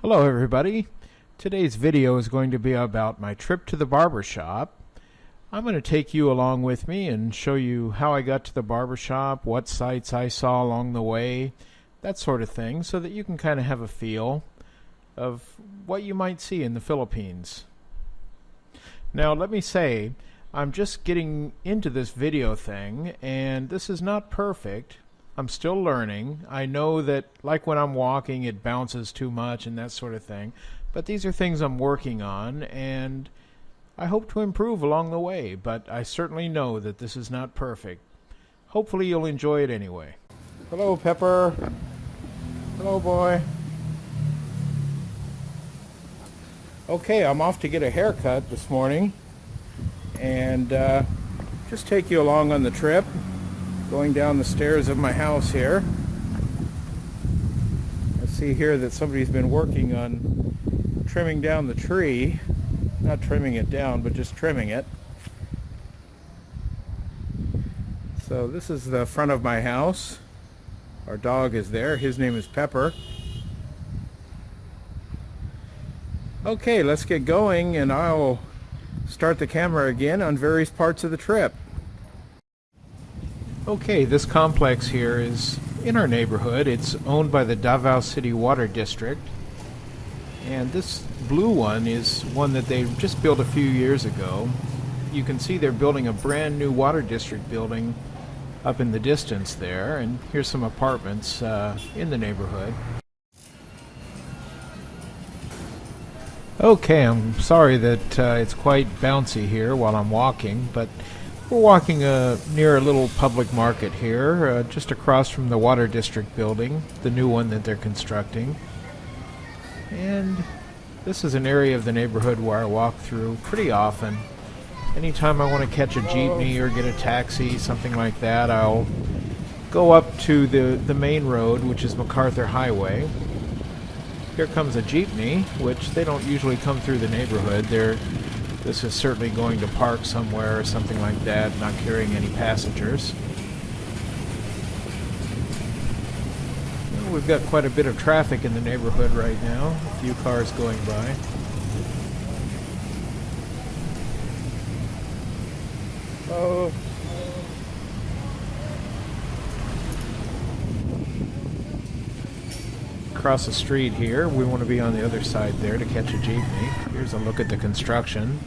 Hello everybody. Today's video is going to be about my trip to the barber shop. I'm going to take you along with me and show you how I got to the barber shop, what sights I saw along the way, that sort of thing, so that you can kind of have a feel of what you might see in the Philippines. Now let me say, I'm just getting into this video thing and this is not perfect. I'm still learning. I know that, like when I'm walking, it bounces too much and that sort of thing. But these are things I'm working on, and I hope to improve along the way. But I certainly know that this is not perfect. Hopefully you'll enjoy it anyway. Hello, Pepper. Hello, boy. Okay, I'm off to get a haircut this morning. And just take you along on the trip. Going down the stairs of my house here. I see here that somebody's been working on trimming down the tree. Not trimming it down, but just trimming it. So this is the front of my house. Our dog is there. His name is Pepper. Okay, let's get going and I'll start the camera again on various parts of the trip. Okay, this complex here is in our neighborhood. It's owned by the Davao City Water District. And this blue one is one that they just built a few years ago. You can see they're building a brand new water district building up in the distance there. And here's some apartments in the neighborhood. Okay, I'm sorry that it's quite bouncy here while I'm walking, but we're walking near a little public market here, just across from the Water District building, the new one that they're constructing. And this is an area of the neighborhood where I walk through pretty often. Anytime I want to catch a jeepney or get a taxi, something like that, I'll go up to the main road, which is MacArthur Highway. Here comes a jeepney, which they don't usually come through the neighborhood. This is certainly going to park somewhere or something like that, not carrying any passengers. Well, we've got quite a bit of traffic in the neighborhood right now, a few cars going by. Oh. Across the street here, we want to be on the other side there to catch a jeepney. Here's a look at the construction.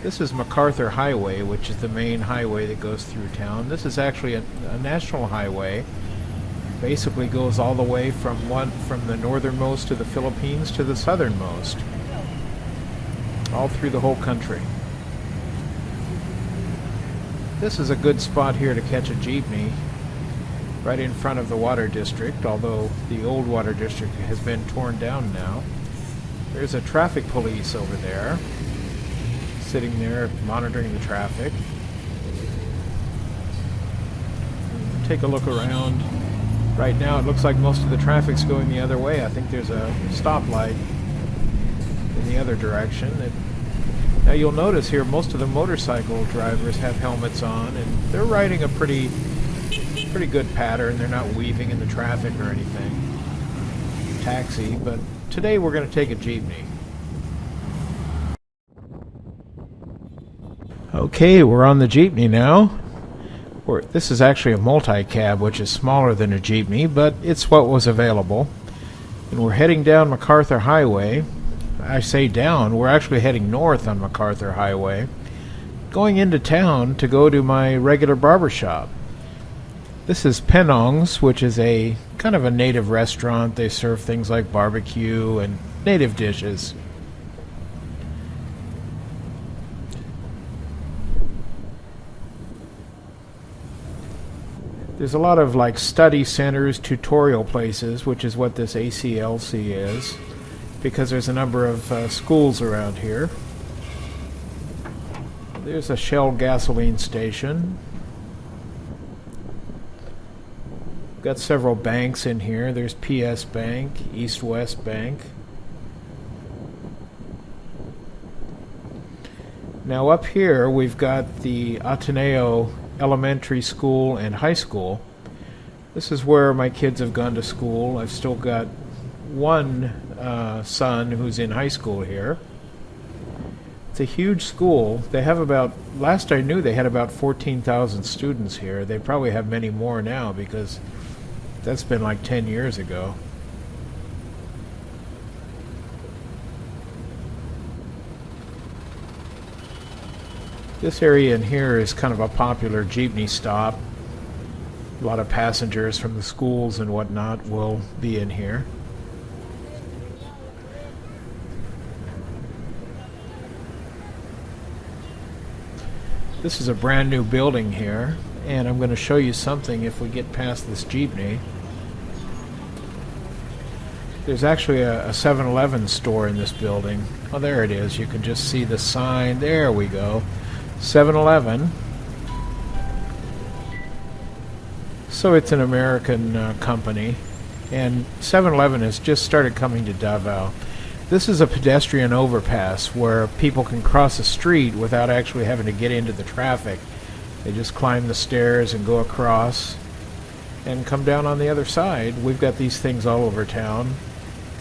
This is MacArthur Highway, which is the main highway that goes through town. This is actually a national highway. Basically goes all the way from the northernmost of the Philippines to the southernmost. All through the whole country. This is a good spot here to catch a jeepney, right in front of the water district, although the old water district has been torn down now. There's a traffic police over there, sitting there monitoring the traffic. Take a look around. Right now it looks like most of the traffic's going the other way. I think there's a stoplight in the other direction. Now you'll notice here most of the motorcycle drivers have helmets on and they're riding a pretty good pattern. They're not weaving in the traffic or anything. Taxi, but today we're going to take a jeepney. Okay, we're on the jeepney now. This is actually a multi-cab, which is smaller than a jeepney, but it's what was available. And we're heading down MacArthur Highway. I say down, we're actually heading north on MacArthur Highway, going into town to go to my regular barber shop. This is Penong's, which is a kind of a native restaurant. They serve things like barbecue and native dishes. There's a lot of like study centers, tutorial places, which is what this ACLC is, because there's a number of schools around here. There's a Shell gasoline station. Got several banks in here. There's PS Bank, East West Bank. Now up here we've got the Ateneo elementary school and high school. This is where my kids have gone to school. I've still got one son who's in high school here. It's a huge school. They have about, last I knew, they had about 14,000 students here. They probably have many more now because that's been like 10 years ago. This area in here is kind of a popular jeepney stop. A lot of passengers from the schools and whatnot will be in here. This is a brand new building here, and I'm going to show you something if we get past this jeepney. There's actually a 7-Eleven store in this building. Oh, there it is. You can just see the sign. There we go. 7-Eleven. So it's an American company, and 7-Eleven has just started coming to Davao. This is a pedestrian overpass where people can cross a street without actually having to get into the traffic. They just climb the stairs and go across and come down on the other side. We've got these things all over town.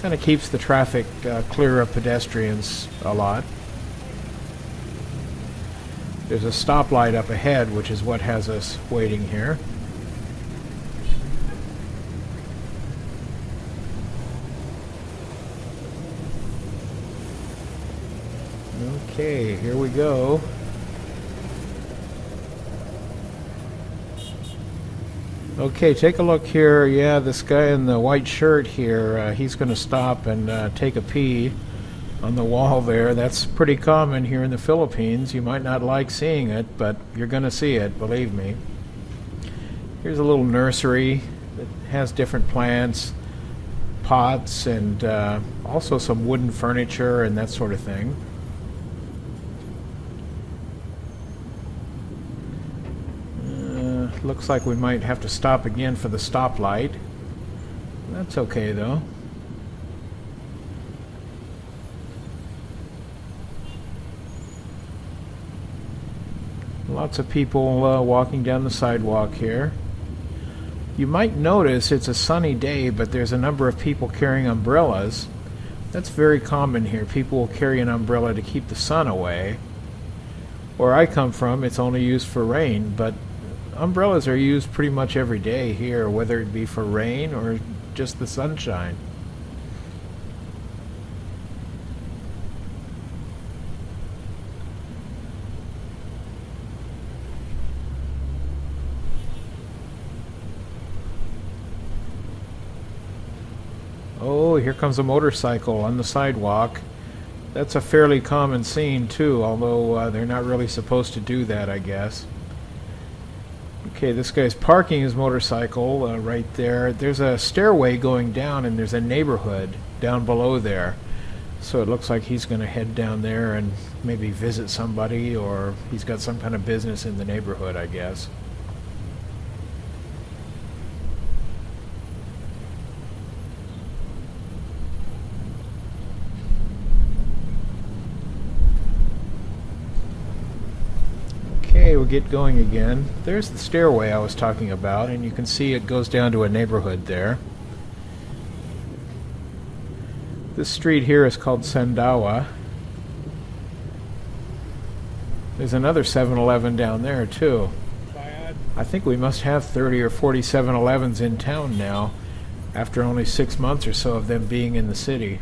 Kind of keeps the traffic clear of pedestrians a lot. There's a stoplight up ahead, which is what has us waiting here. Okay, here we go. Okay, take a look here. Yeah, this guy in the white shirt here, he's going to stop and take a pee on the wall there. That's pretty common here in the Philippines. You might not like seeing it, but you're going to see it, believe me. Here's a little nursery that has different plants, pots, and also some wooden furniture and that sort of thing. Looks like we might have to stop again for the stoplight. That's okay though. Lots of people walking down the sidewalk here. You might notice it's a sunny day, but there's a number of people carrying umbrellas. That's very common here. People will carry an umbrella to keep the sun away. Where I come from, it's only used for rain, but umbrellas are used pretty much every day here, whether it be for rain or just the sunshine. Oh, here comes a motorcycle on the sidewalk. That's a fairly common scene too, although they're not really supposed to do that, I guess. Okay, this guy's parking his motorcycle right there. There's a stairway going down, and there's a neighborhood down below there. So it looks like he's going to head down there and maybe visit somebody, or he's got some kind of business in the neighborhood, I guess. Okay, we'll get going again. There's the stairway I was talking about, and you can see it goes down to a neighborhood there. This street here is called Sandawa. There's another 7-Eleven down there too. I think we must have 30 or 40 7-Elevens in town now, after only 6 months or so of them being in the city.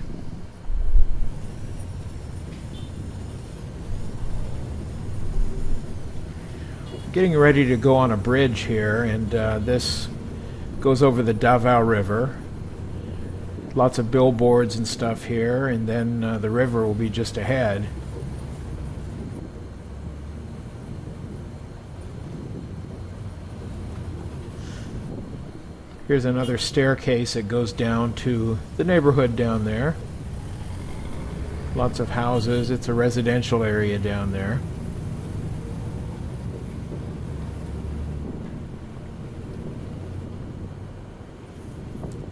Getting ready to go on a bridge here, and this goes over the Davao River. Lots of billboards and stuff here, and then the river will be just ahead. Here's another staircase that goes down to the neighborhood down there. Lots of houses. It's a residential area down there.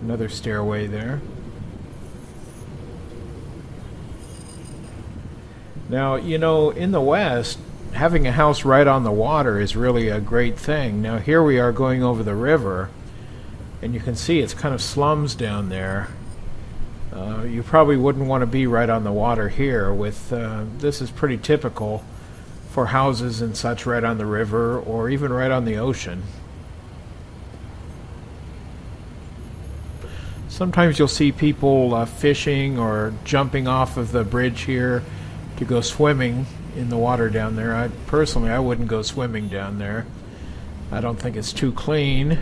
Another stairway there. Now, you know, in the West, having a house right on the water is really a great thing. Now here we are going over the river, and you can see it's kind of slums down there. You probably wouldn't want to be right on the water here. This is pretty typical for houses and such right on the river or even right on the ocean. Sometimes you'll see people fishing or jumping off of the bridge here to go swimming in the water down there. I wouldn't go swimming down there. I don't think it's too clean.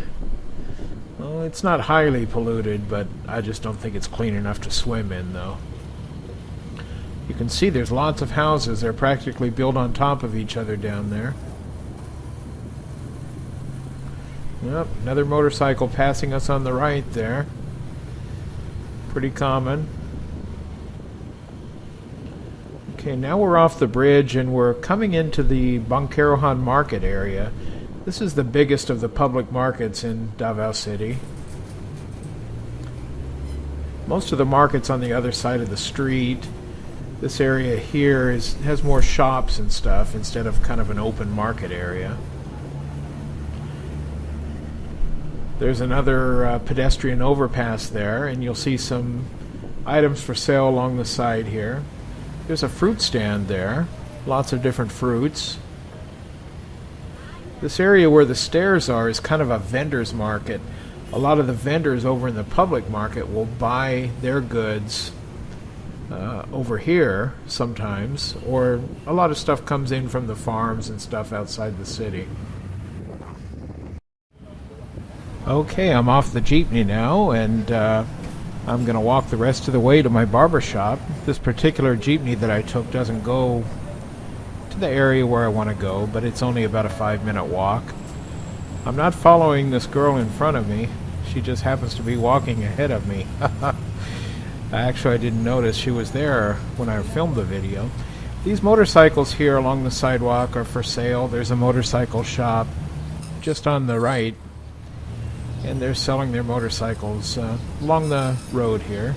Well, it's not highly polluted, but I just don't think it's clean enough to swim in, though. You can see there's lots of houses. They're practically built on top of each other down there. Yep, another motorcycle passing us on the right there. Pretty common. Okay, now we're off the bridge and we're coming into the Bangkerohan market area. This is the biggest of the public markets in Davao City. Most of the market's on the other side of the street. This area here has more shops and stuff instead of kind of an open market area. There's another pedestrian overpass there, and you'll see some items for sale along the side here. There's a fruit stand there, lots of different fruits. This area where the stairs are is kind of a vendor's market. A lot of the vendors over in the public market will buy their goods over here sometimes, or a lot of stuff comes in from the farms and stuff outside the city. Okay, I'm off the Jeepney now, and I'm going to walk the rest of the way to my barber shop. This particular Jeepney that I took doesn't go to the area where I want to go, but it's only about a 5-minute walk. I'm not following this girl in front of me. She just happens to be walking ahead of me. Actually, I didn't notice she was there when I filmed the video. These motorcycles here along the sidewalk are for sale. There's a motorcycle shop just on the right, and they're selling their motorcycles along the road here.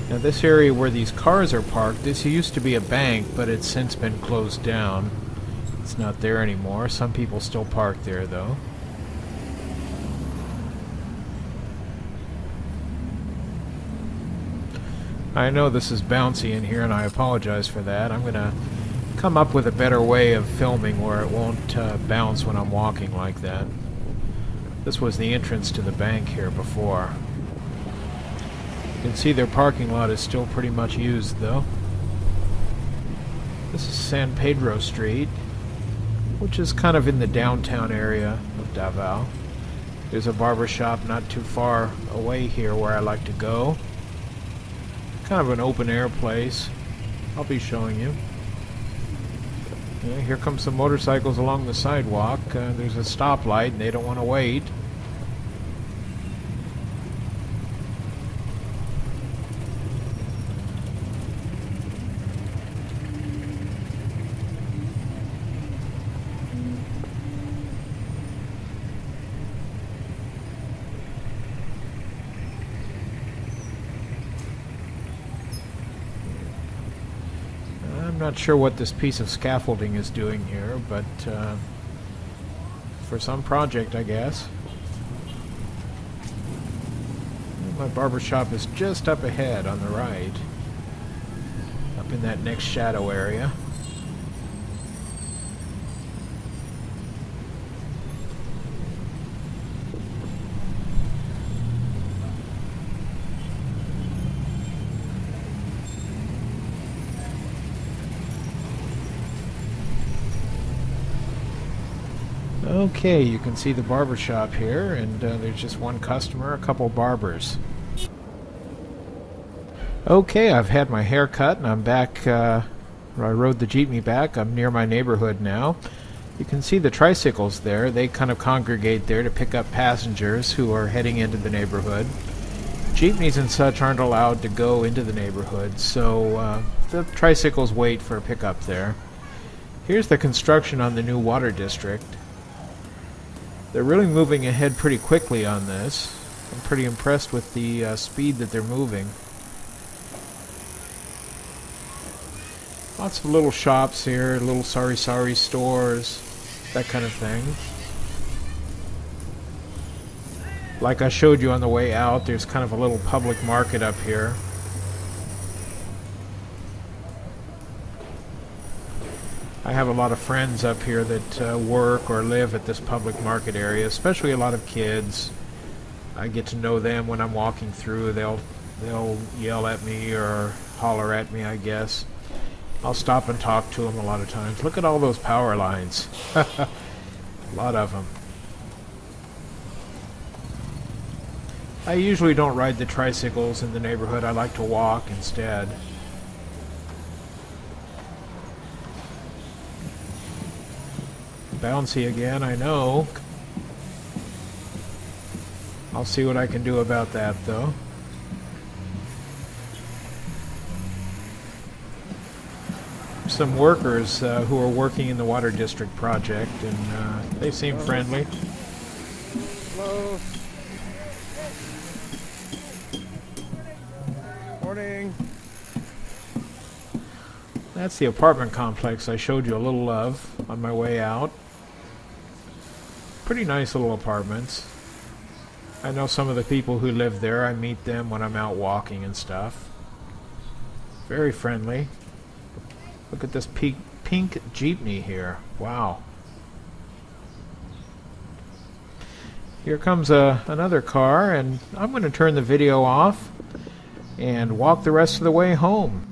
Now this area where these cars are parked, this used to be a bank, but it's since been closed down. It's not there anymore. Some people still park there, though. I know this is bouncy in here, and I apologize for that. I'm going to come up with a better way of filming where it won't bounce when I'm walking like that. This was the entrance to the bank here before. You can see their parking lot is still pretty much used, though. This is San Pedro Street, which is kind of in the downtown area of Davao. There's a barber shop not too far away here where I like to go. Kind of an open air place. I'll be showing you. Yeah, here comes some motorcycles along the sidewalk. There's a stoplight and they don't want to wait. I'm not sure what this piece of scaffolding is doing here, but for some project, I guess. My barber shop is just up ahead on the right, up in that next shadow area. Okay, you can see the barber shop here, and there's just one customer, a couple barbers. Okay, I've had my hair cut and I'm back. I rode the Jeepney back. I'm near my neighborhood now. You can see the tricycles there. They kind of congregate there to pick up passengers who are heading into the neighborhood. Jeepneys and such aren't allowed to go into the neighborhood, so the tricycles wait for a pickup there. Here's the construction on the new water district. They're really moving ahead pretty quickly on this. I'm pretty impressed with the speed that they're moving. Lots of little shops here, little sari-sari stores, that kind of thing. Like I showed you on the way out, there's kind of a little public market up here. I have a lot of friends up here that work or live at this public market area, especially a lot of kids. I get to know them when I'm walking through. They'll yell at me or holler at me, I guess. I'll stop and talk to them a lot of times. Look at all those power lines. A lot of them. I usually don't ride the tricycles in the neighborhood. I like to walk instead. Bouncy again, I know. I'll see what I can do about that, though. Some workers who are working in the water district project, and they seem friendly. Hello. Morning. That's the apartment complex I showed you a little of on my way out. Pretty nice little apartments. I know some of the people who live there. I meet them when I'm out walking and stuff. Very friendly. Look at this pink Jeepney here. Wow. Here comes another car, and I'm going to turn the video off and walk the rest of the way home.